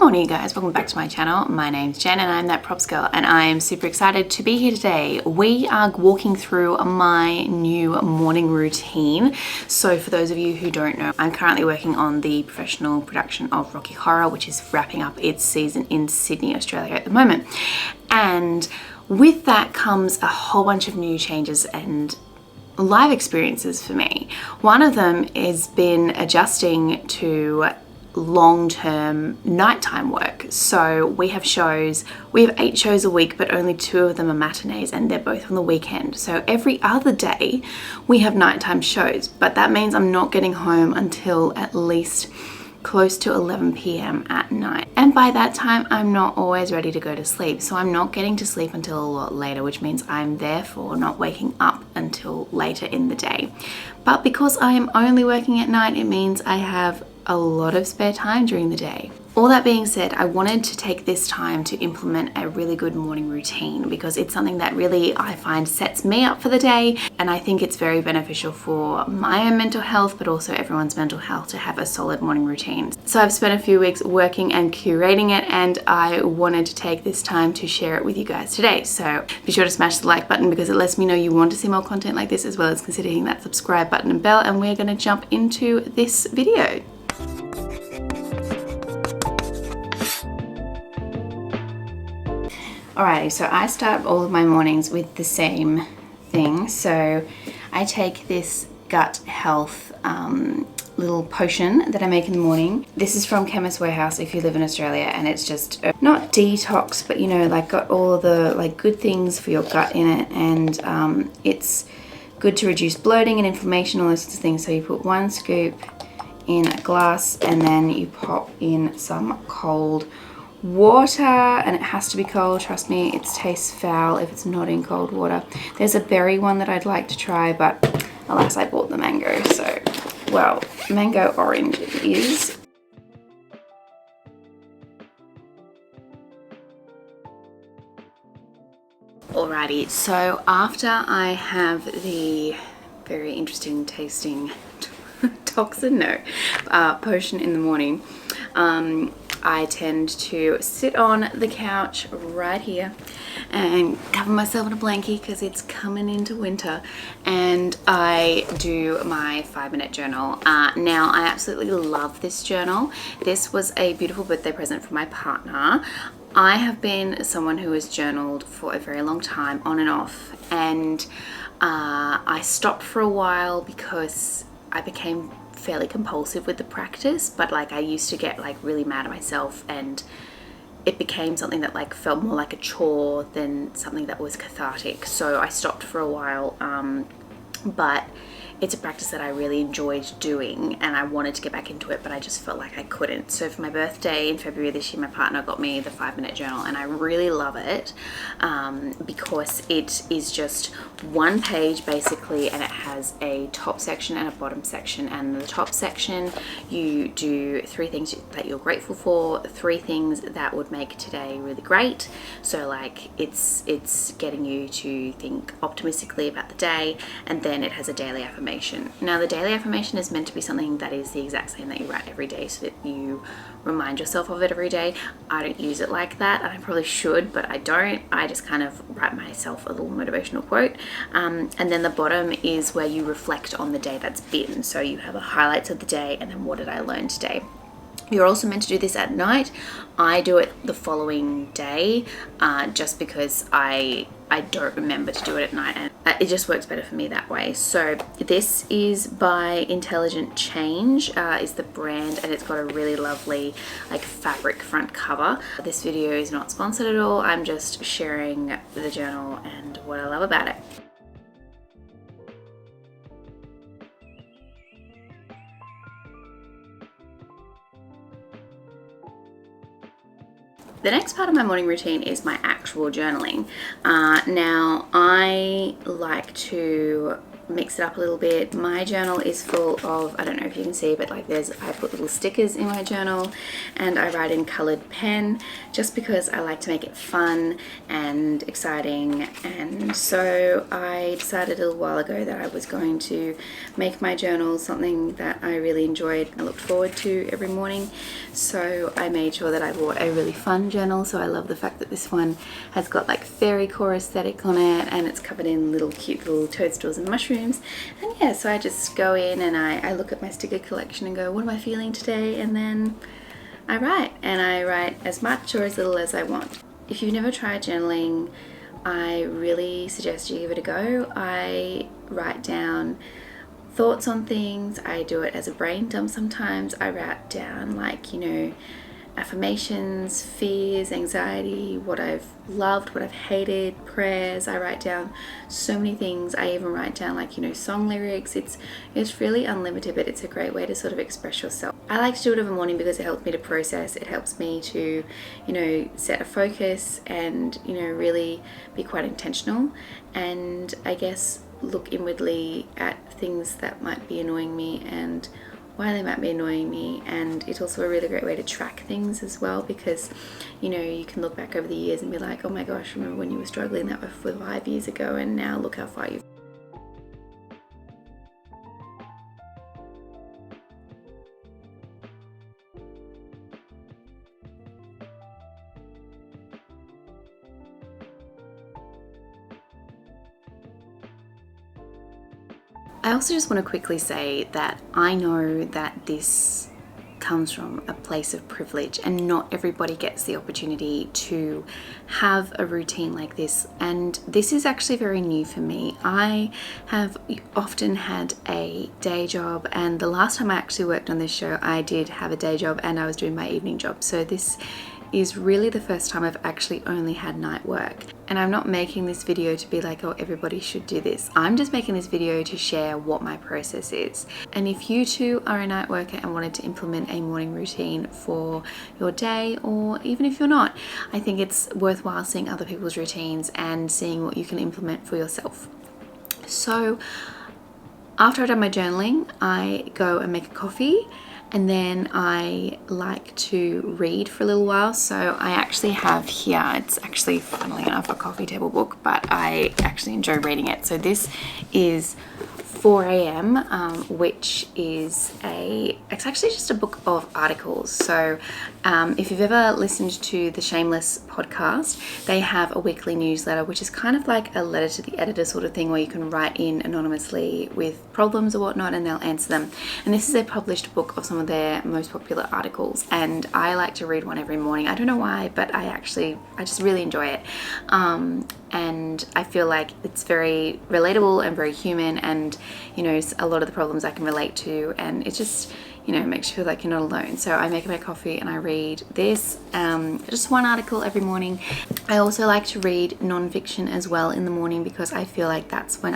morning, you guys. Welcome back to my channel. My name's Jen and I'm that props girl, and I am super excited to be here today. We are walking through my new morning routine. So for those of you who don't know, I'm currently working on the professional production of Rocky Horror, which is wrapping up its season in Sydney, Australia at the moment. And with that comes a whole bunch of new changes and live experiences for me. One of them has been adjusting to long-term nighttime work. So we have 8 shows a week, but only 2 of them are matinees and they're both on the weekend. So every other day we have nighttime shows, but that means I'm not getting home until at least close to 11 p.m. at night. And by that time, I'm not always ready to go to sleep. So I'm not getting to sleep until a lot later, which means I'm therefore not waking up until later in the day. But because I am only working at night, it means I have a lot of spare time during the day. All that being said, I wanted to take this time to implement a really good morning routine because it's something that really I find sets me up for the day, and I think it's very beneficial for my own mental health but also everyone's mental health to have a solid morning routine. So I've spent a few weeks working and curating it, and I wanted to take this time to share it with you guys today. So be sure to smash the like button because it lets me know you want to see more content like this, as well as consider hitting that subscribe button and bell, and we're going to jump into this video. Alrighty, so I start all of my mornings with the same thing. So I take this gut health little potion that I make in the morning. This is from Chemist Warehouse if you live in Australia, and it's just not detox, but you know, like got all of the like good things for your gut in it, and it's good to reduce bloating and inflammation, all those sorts of things. So you put 1 scoop in a glass and then you pop in some cold water, and it has to be cold. Trust me, it tastes foul if it's not in cold water. There's a berry one that I'd like to try, but alas, I bought the mango, so well, mango orange it is. Alrighty, so after I have the very interesting tasting potion in the morning, I tend to sit on the couch right here and cover myself in a blankie because it's coming into winter, and I do my 5-minute journal. Now I absolutely love this journal. This was a beautiful birthday present from my partner. I have been someone who has journaled for a very long time, on and off, and I stopped for a while because I became fairly compulsive with the practice, but like I used to get like really mad at myself, and it became something that like felt more like a chore than something that was cathartic. So I stopped for a while, but it's a practice that I really enjoyed doing and I wanted to get back into it, but I just felt like I couldn't. So for my birthday in February this year, my partner got me the 5-minute journal, and I really love it because it is just 1 page basically, and it has a top section and a bottom section. And the top section, you do 3 things that you're grateful for, 3 things that would make today really great. So like it's getting you to think optimistically about the day, and then it has a daily affirmation. Now the daily affirmation is meant to be something that is the exact same that you write every day, so that you remind yourself of it every day. I don't use it like that, and I probably should, but I don't. I just kind of write myself a little motivational quote, and then the bottom is where you reflect on the day that's been. So you have the highlights of the day, and then what did I learn today. You're also meant to do this at night. I do it the following day just because I don't remember to do it at night, and it just works better for me that way. So this is by Intelligent Change is the brand, and it's got a really lovely like fabric front cover. This video is not sponsored at all. I'm just sharing the journal and what I love about it. The next part of my morning routine is my actual journaling. Now I like to mix it up a little bit. My journal is full of, I don't know if you can see, but like I put little stickers in my journal, and I write in colored pen just because I like to make it fun and exciting. And so I decided a little while ago that I was going to make my journal something that I really enjoyed and looked forward to every morning. So I made sure that I bought a really fun journal. So I love the fact that this one has got like fairy core aesthetic on it, and it's covered in little cute little toadstools and mushrooms. And yeah, so I just go in and I look at my sticker collection and go, what am I feeling today? And then I write, and I write as much or as little as I want. If you've never tried journaling, I really suggest you give it a go. I write down thoughts on things. I do it as a brain dump sometimes. I write down, like, you know, affirmations, fears, anxiety, what I've loved, what I've hated, prayers. I write down so many things. I even write down, like, you know, song lyrics. It's really unlimited, but it's a great way to sort of express yourself. I like to do it in the morning because it helps me to process. It helps me to, you know, set a focus and, you know, really be quite intentional, and I guess look inwardly at things that might be annoying me and why they might be annoying me. And it's also a really great way to track things as well, because, you know, you can look back over the years and be like, oh my gosh, remember when you were struggling that was 5 years ago, and now look how far you've. I also just want to quickly say that I know that this comes from a place of privilege, and not everybody gets the opportunity to have a routine like this. And this is actually very new for me. I have often had a day job, and the last time I actually worked on this show, I did have a day job and I was doing my evening job. So this is really the first time I've actually only had night work. And I'm not making this video to be like, oh, everybody should do this. I'm just making this video to share what my process is. And if you too are a night worker and wanted to implement a morning routine for your day, or even if you're not, I think it's worthwhile seeing other people's routines and seeing what you can implement for yourself. So after I've done my journaling, I go and make a coffee, and then I like to read for a little while. So I actually have here, it's actually, funnily enough, a coffee table book, but I actually enjoy reading it. So this is 4 a.m., which is it's actually just a book of articles. So if you've ever listened to the Shameless podcast, they have a weekly newsletter, which is kind of like a letter to the editor sort of thing, where you can write in anonymously with problems or whatnot, and they'll answer them. And this is a published book of some of their most popular articles, and I like to read one every morning. I don't know why, but I just really enjoy it. And I feel like it's very relatable and very human, and, you know, a lot of the problems I can relate to, and it just, you know, makes you feel like you're not alone. So I make my coffee and I read this, just one article every morning. I also like to read non-fiction as well in the morning, because I feel like that's when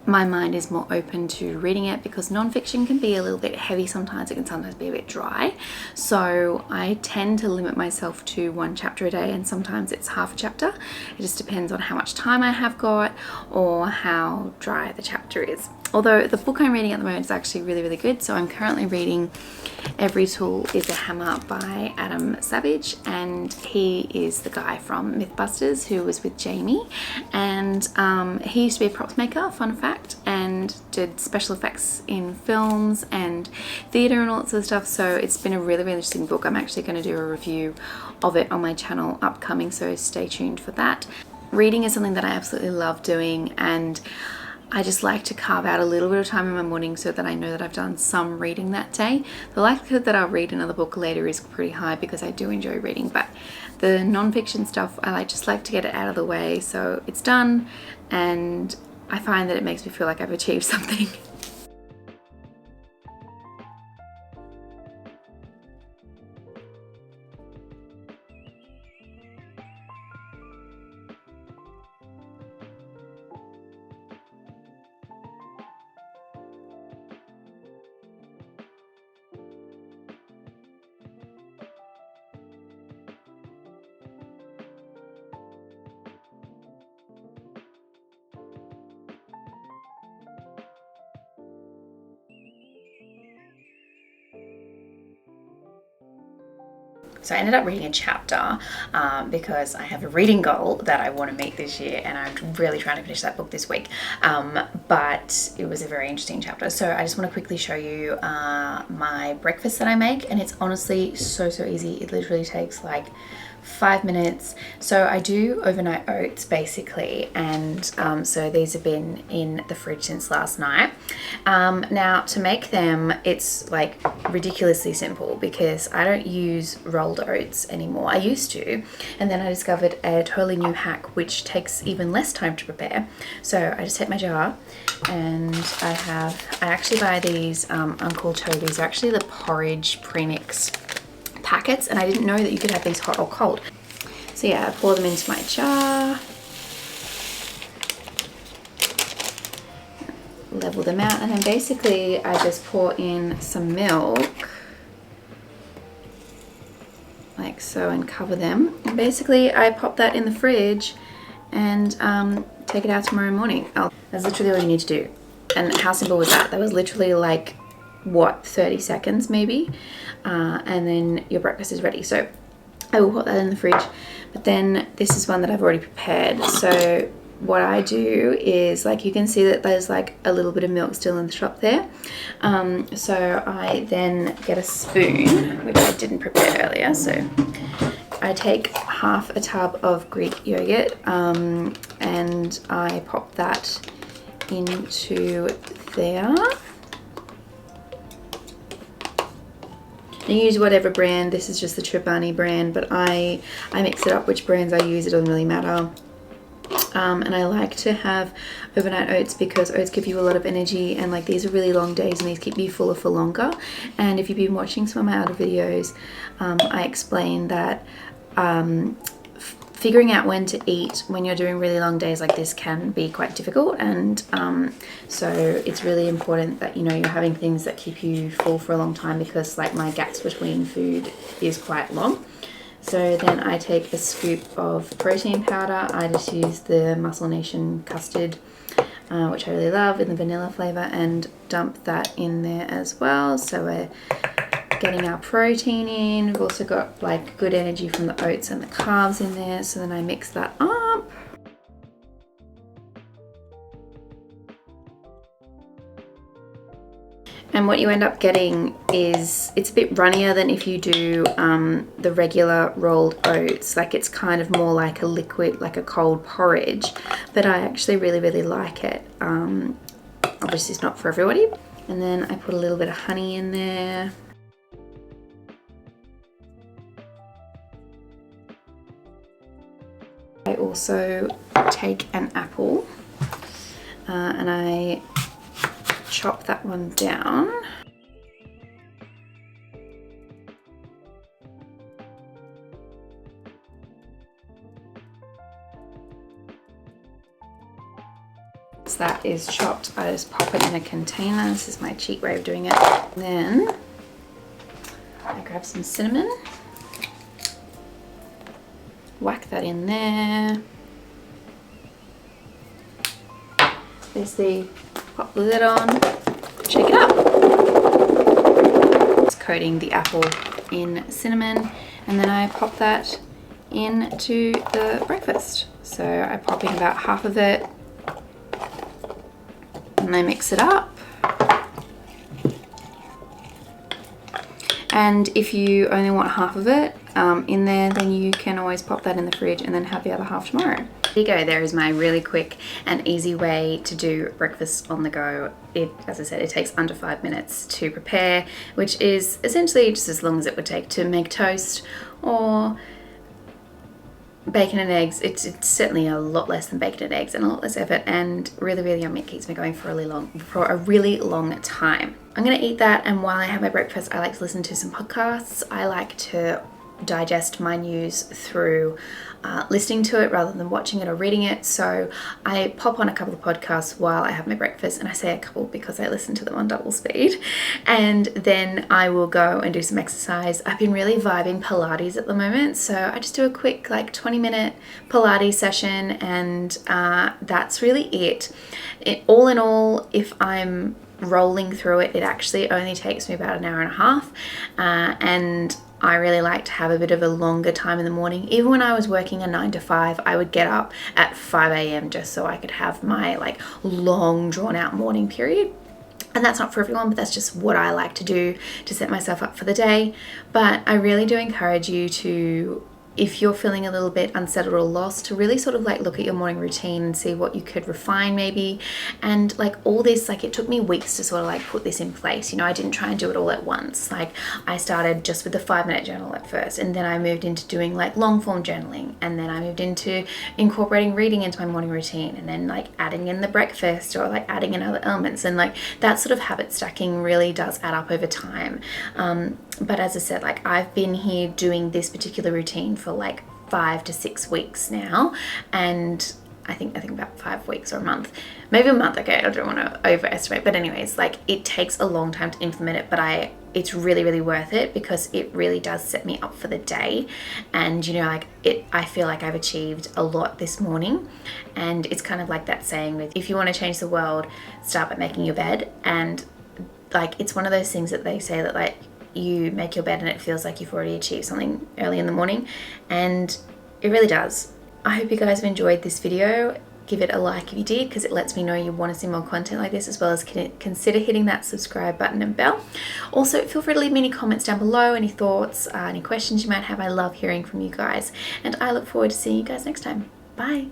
my mind is more open to reading it, because non-fiction can be a little bit heavy sometimes. It can sometimes be a bit dry. So I tend to limit myself to one chapter a day, and sometimes it's half a chapter. It just depends on how much time I have got or how dry the chapter is. Although the book I'm reading at the moment is actually really, really good. So I'm currently reading Every Tool is a Hammer by Adam Savage, and he is the guy from Mythbusters who was with Jamie, and he used to be a props maker, fun fact, and did special effects in films and theatre and all that sort of stuff. So it's been a really, really interesting book. I'm actually going to do a review of it on my channel upcoming, so stay tuned for that. Reading is something that I absolutely love doing, and I just like to carve out a little bit of time in my morning so that I know that I've done some reading that day. The likelihood that I'll read another book later is pretty high, because I do enjoy reading, but the non-fiction stuff, I just like to get it out of the way so it's done, and I find that it makes me feel like I've achieved something. So I ended up reading a chapter because I have a reading goal that I want to meet this year, and I'm really trying to finish that book this week. But it was a very interesting chapter. So I just want to quickly show you my breakfast that I make, and it's honestly so easy. It literally takes like 5 minutes. So I do overnight oats basically, and so these have been in the fridge since last night. Now to make them, it's like ridiculously simple because I don't use rolled oats anymore. I used to, and then I discovered a totally new hack which takes even less time to prepare. So I just take my jar, and I actually buy these Uncle Toby's. They're actually the porridge premix packets, and I didn't know that you could have these hot or cold. So yeah, I pour them into my jar, level them out, and then basically I just pour in some milk like so and cover them, and basically I pop that in the fridge and take it out tomorrow morning. That's literally all you need to do. And how simple was that? That was literally like, what, 30 seconds maybe, and then your breakfast is ready. So I will put that in the fridge, but then this is one that I've already prepared. So what I do is, like, you can see that there's like a little bit of milk still in the top there. So I then get a spoon, which I didn't prepare earlier. So I take half a tub of Greek yogurt, and I pop that into there. You use whatever brand. This is just the Chobani brand, but I mix it up which brands I use. It doesn't really matter. And I like to have overnight oats because oats give you a lot of energy, and like these are really long days and these keep you fuller for longer. And if you've been watching some of my other videos, I explain that figuring out when to eat when you're doing really long days like this can be quite difficult, and so it's really important that, you know, you're having things that keep you full for a long time, because like my gaps between food is quite long. So then I take a scoop of protein powder. I just use the Muscle Nation custard, which I really love, in the vanilla flavor, and dump that in there as well. So we're getting our protein in. We've also got like good energy from the oats and the carbs in there. So then I mix that up. And what you end up getting is, it's a bit runnier than if you do the regular rolled oats. Like, it's kind of more like a liquid, like a cold porridge, but I actually really like it. Obviously it's not for everybody. And then I put a little bit of honey in there. I also take an apple and I chop that one down. Once that is chopped, I just pop it in a container. This is my cheap way of doing it. Then I grab some cinnamon, whack that in there. Basically pop the lid on, shake it up. It's coating the apple in cinnamon, and then I pop that into the breakfast. So I pop in about half of it, and I mix it up. And if you only want half of it in there, then you can always pop that in the fridge and then have the other half tomorrow. There you go. There is my really quick and easy way to do breakfast on the go. As I said, it takes under 5 minutes to prepare, which is essentially just as long as it would take to make toast or bacon and eggs. It's certainly a lot less than bacon and eggs and a lot less effort, and really yummy. It keeps me going for a really long time. I'm gonna eat that, and while I have my breakfast, I like to listen to some podcasts. I like to digest my news through listening to it rather than watching it or reading it. So I pop on a couple of podcasts while I have my breakfast, and I say a couple because I listen to them on double speed, and then I will go and do some exercise. I've been really vibing Pilates at the moment, so I just do a quick like 20-minute Pilates session, and that's really it. All in all, if I'm rolling through it, it actually only takes me about an hour and a half, and I really like to have a bit of a longer time in the morning. Even when I was working a 9 to 5, I would get up at 5 a.m. just so I could have my like long drawn out morning period. And that's not for everyone, but that's just what I like to do to set myself up for the day. But I really do encourage you to, if you're feeling a little bit unsettled or lost, to really sort of like look at your morning routine and see what you could refine maybe. And like all this, like it took me weeks to sort of like put this in place. You know, I didn't try and do it all at once. Like I started just with the 5-minute journal at first, and then I moved into doing like long form journaling, and then I moved into incorporating reading into my morning routine, and then like adding in the breakfast or like adding in other elements. And like that sort of habit stacking really does add up over time. But as I said, like I've been here doing this particular routine for like 5 to 6 weeks now, and I think about 5 weeks or a month, maybe a month. Okay, I don't want to overestimate, but anyways, like it takes a long time to implement it, but it's really worth it because it really does set me up for the day. And you know, like I feel like I've achieved a lot this morning. And it's kind of like that saying with, if you want to change the world, start by making your bed. And like it's one of those things that they say that like you make your bed and it feels like you've already achieved something early in the morning, and it really does. I hope you guys have enjoyed this video. Give it a like if you did, because it lets me know you want to see more content like this, as well as consider hitting that subscribe button and bell. Also, feel free to leave me any comments down below, any thoughts, any questions you might have. I love hearing from you guys, and I look forward to seeing you guys next time. Bye.